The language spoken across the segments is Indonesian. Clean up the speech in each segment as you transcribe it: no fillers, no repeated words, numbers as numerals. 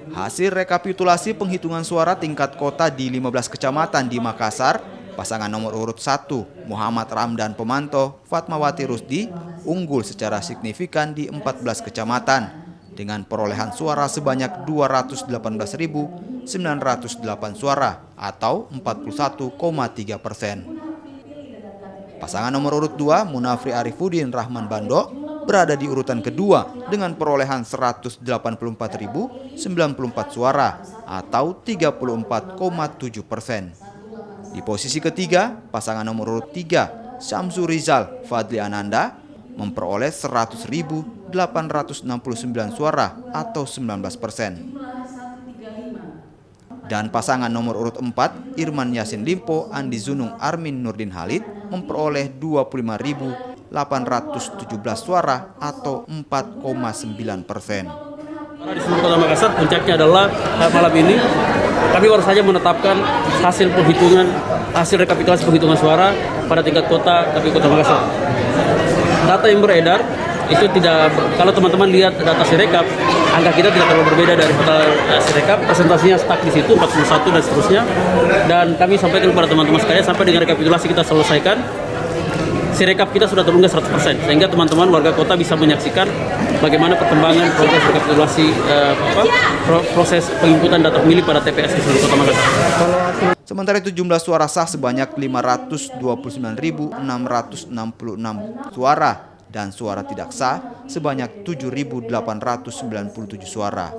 Hasil rekapitulasi penghitungan suara tingkat kota di 15 kecamatan di Makassar, pasangan nomor urut 1, Muhammad Ramdan Pemanto, Fatmawati Rusdi, unggul secara signifikan di 14 kecamatan dengan perolehan suara sebanyak 218.908 suara atau 41,3%. Pasangan nomor urut 2, Munafri Arifudin Rahman Bando, berada di urutan kedua dengan perolehan 184.094 suara atau 34,7%. Di posisi ketiga, pasangan nomor urut 3, Syamsu Rizal Fadli Ananda, memperoleh 100.869 suara atau 19%. Dan pasangan nomor urut 4, Irman Yasin Limpo Andi Zunung Armin Nurdin Halid, memperoleh 25.817 suara atau 4,9%. Di seluruh Kota Makassar, puncaknya adalah malam ini kami baru saja menetapkan hasil rekapitulasi penghitungan suara pada tingkat kota KPU Kota Makassar. Data yang beredar itu tidak, kalau teman-teman lihat data Sirekap, angka kita tidak terlalu berbeda dari data Sirekap, presentasinya stuck di situ 41 dan seterusnya. Dan kami sampaikan kepada teman-teman sekalian, sampai dengan rekapitulasi kita selesaikan, Sirekap kita sudah terunggah 100%, sehingga teman-teman warga kota bisa menyaksikan bagaimana perkembangan proses rekapitulasi proses penginputan data pemilih pada TPS di seluruh Kota Makassar. Sementara itu jumlah suara sah sebanyak 529.666 suara dan suara tidak sah sebanyak 7.897 suara.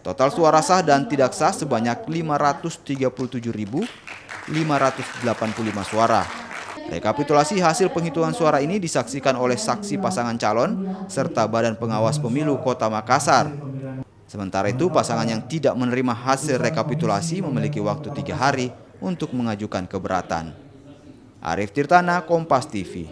Total suara sah dan tidak sah sebanyak 537.585 suara. Rekapitulasi hasil penghitungan suara ini disaksikan oleh saksi pasangan calon serta Badan Pengawas Pemilu Kota Makassar. Sementara itu, pasangan yang tidak menerima hasil rekapitulasi memiliki waktu 3 hari untuk mengajukan keberatan. Arif Tirtana, Kompas TV.